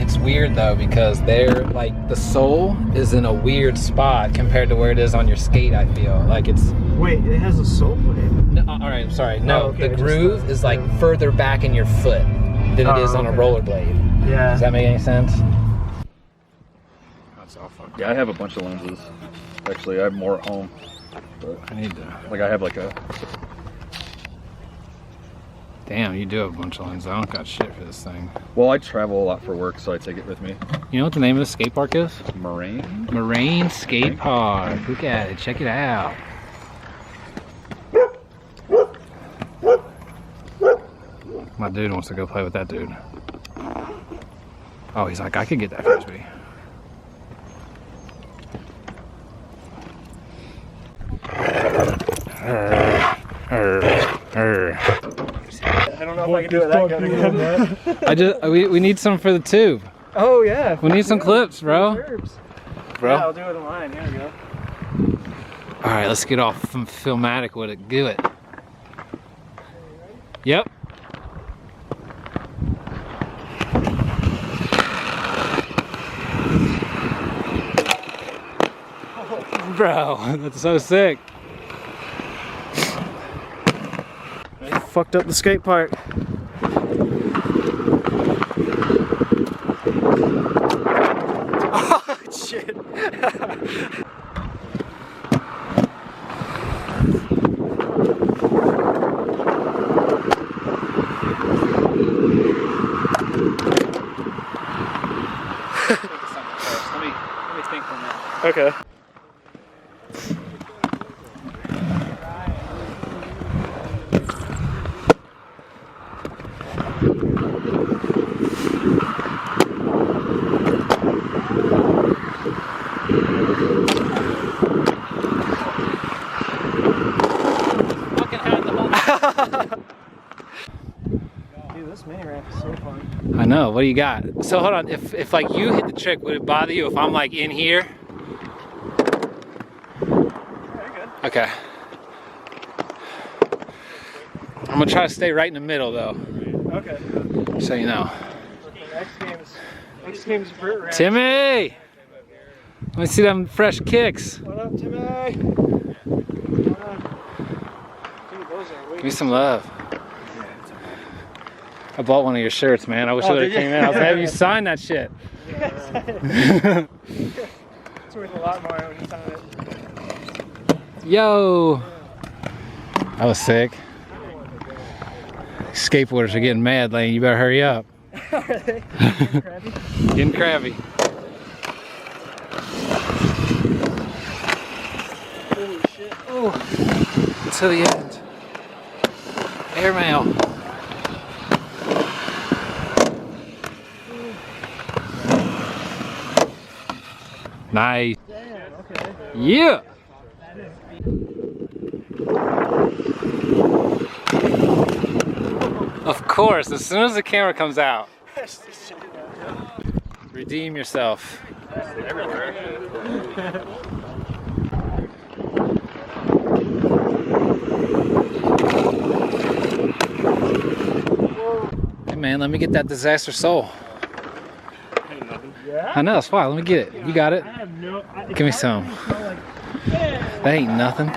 It's weird though because they're like the sole is in a weird spot compared to where it is on your skate. I feel like it's. Wait, it has a sole blade. No, all right, I'm sorry. No, okay, the groove is like further back in your foot than it is on a rollerblade. Yeah. Does that make any sense? That's all fucked. Yeah, I have a bunch of lenses. Actually, I have more at home. But I need to. like, I have like a. Damn, you do have a bunch of lenses. I don't got shit for this thing. Well, I travel a lot for work, so I take it with me. You know what the name of the skate park is? Moraine? Moraine Skate Park. Look at it. Check it out. My dude wants to go play with that dude. Oh, he's like, I could get that frisbee. I don't know if I can do it that good again. We need some for the tube. Oh yeah. We need some clips, bro. Bro. Yeah, I'll do it in line. Here we go. All right, let's get off filmatic with it. Do it. Yep. Bro, that's so sick. I fucked up the skate park. Oh shit. Let me think on that. Okay. Dude, this mini ramp is so fun. I know. What do you got? So hold on. If like you hit the trick, would it bother you if I'm like in here? Okay. I'm gonna try to stay right in the middle though. Okay. So you know. Next game's vert ramp. Timmy! Let me see them fresh kicks. What up, Timmy? What up? Dude, those are way Give me some love. I bought one of your shirts, man. I wish I would have came in. I was gonna have you sign that shit. It's worth a lot more when you sign it. Yo! That was sick. Skateboarders are getting mad, Lane. You better hurry up. Are they? Getting crabby? Getting crabby. Holy shit. Oh, to the end. Airmail. Nice. Damn, okay. Yeah. Of course, as soon as the camera comes out, redeem yourself. Hey man, let me get that disaster soul. I know, it's fine. Let me get it. You got it? Give me some. That ain't nothing.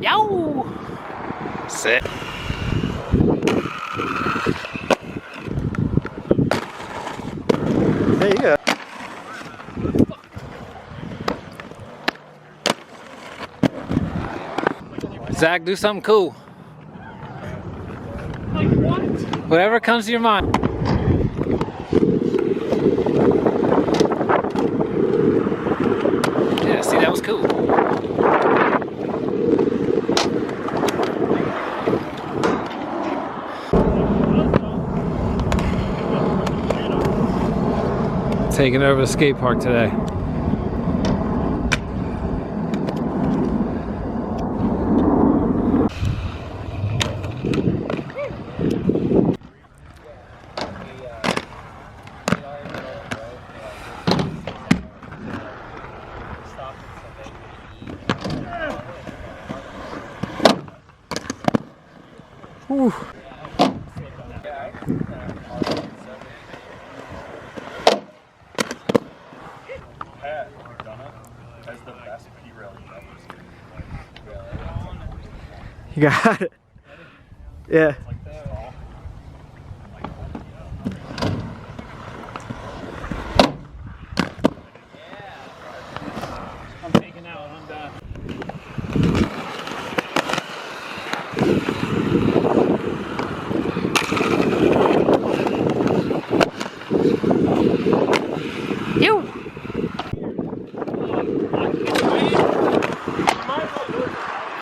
Yo! Sick. Hey, you go. Zach, do something cool. Like what? Whatever comes to your mind. Yeah, see, that was cool. Taking over the skate park today. Whew. You got it. Yeah. I'm taking out. I'm done. You.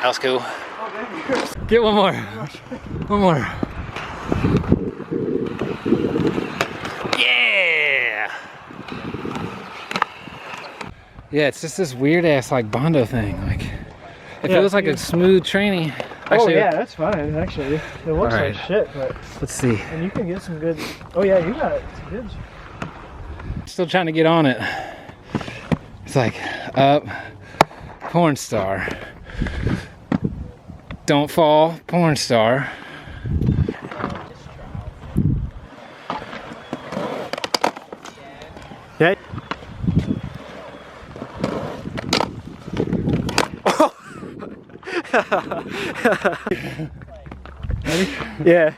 That was cool. Get one more. One more. Yeah. Yeah, it's just this weird ass like Bondo thing. Like, it feels like a smooth training. Actually, oh yeah, that's fine. Actually, it looks Alright. like shit, but let's see. and you can get some good. Oh yeah, you got some good. Still trying to get on it. It's like up, porn star. Don't fall, porn star. Yeah. Yeah.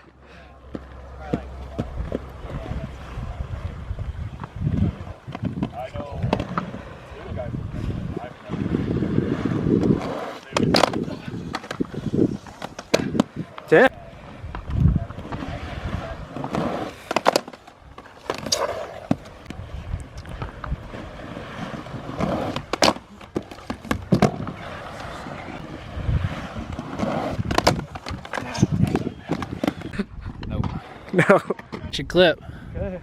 Yeah. Nope. No. Should clip. Okay.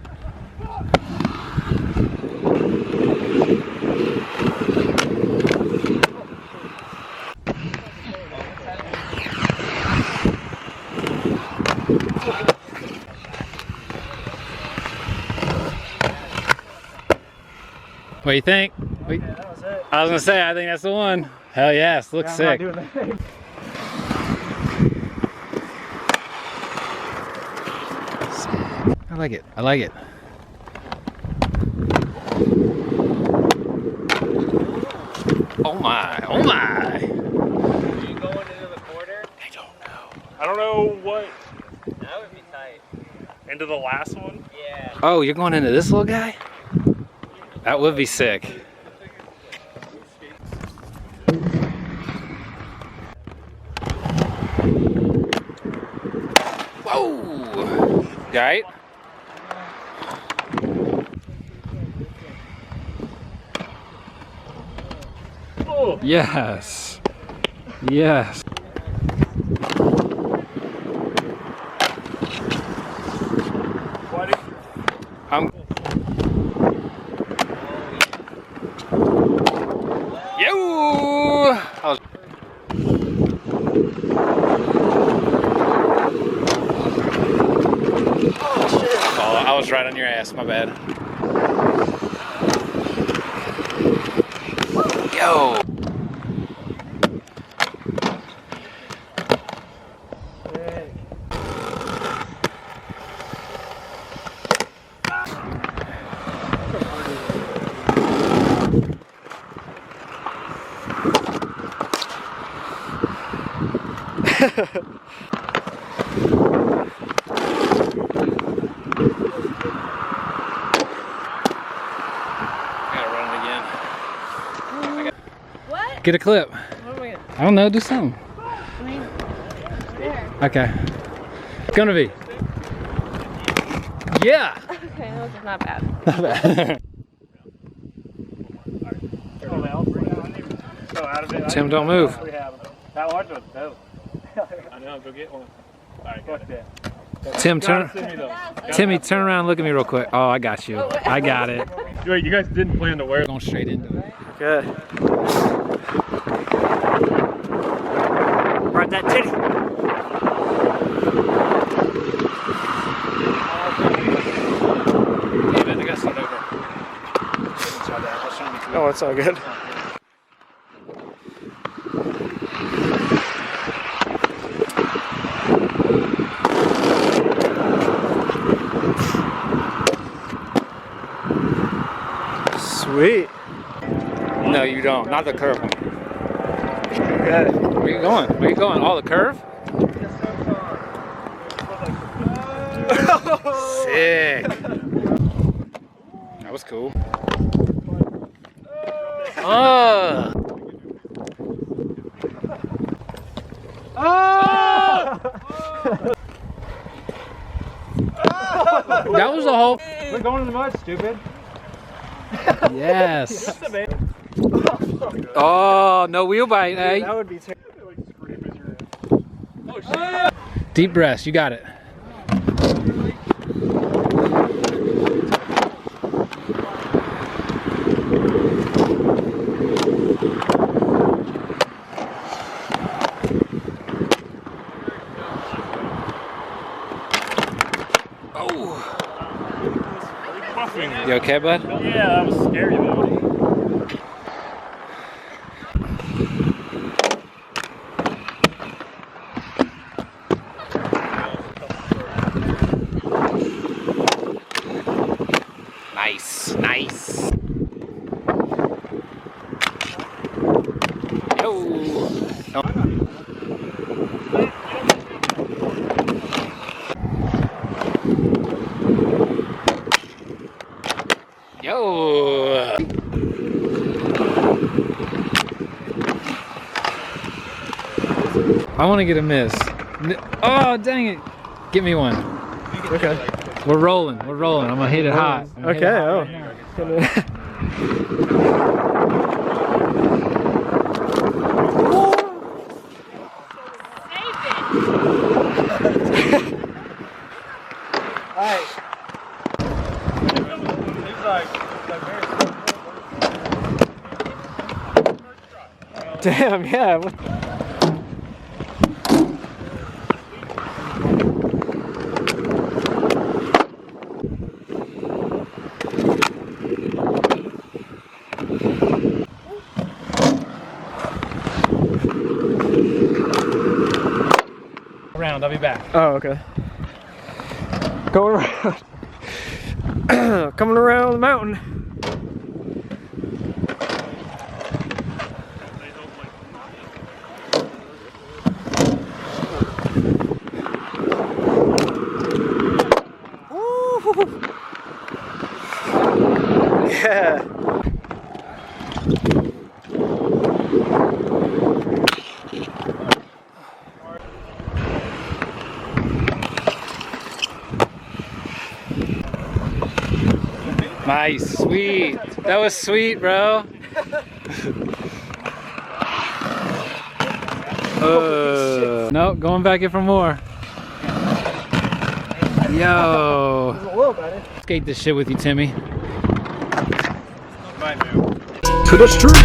What do you think? Wait, Yeah, that was it. I was gonna say, I think that's the one. Hell yes, looks Yeah, I'm sick. not doing that. I like it. I like it. Oh my! Oh my! Are you going into the quarter? I don't know. I don't know what. That would be tight. Into the last one? Yeah. Oh, you're going into this little guy? That would be sick. Whoa! You alright? Oh! Yes. Yes. Why did I'm. Yo! I was. Oh, I was right on your ass. My bad. Yo! What? Get a clip. What am I gonna I don't know. Do something. there? Okay. It's gonna be. Yeah. Okay, that was not bad. Not bad. go out of it? Tim, don't move. That one was dope. I know, go get one. Alright, fuck that. Tim, turn. Send me those. Timmy, turn around and look at me real quick. Oh, I got you. I got it. Wait, you guys didn't plan to wear it? Going straight into it. Good. Right, that titty. David, I got to start over. Oh, it's all good. Sweet. No, you don't. Not the curve one. Okay. Where you going? Where you going? Oh, the curve? Sick. That was cool. Oh. That was a whole. We're going in the mud, stupid. Yes. Oh, no wheel bite. Hey. That would be terrible. Deep breaths. You got it. You okay, bud? Yeah, that was scary though. Nice, nice. Yo. Yo. I want to get a miss. Oh, dang it. Give me one. Okay. We're rolling. We're rolling. I'm going to hit it hot. Okay, oh. Alright. Damn, yeah. Around. I'll be back. Oh, okay. Going around. Coming around the mountain. Woo! Yeah. Nice. Sweet. That was sweet, bro. Nope, going back in for more. Yo. A little better. Skate this shit with you, Timmy. To the street.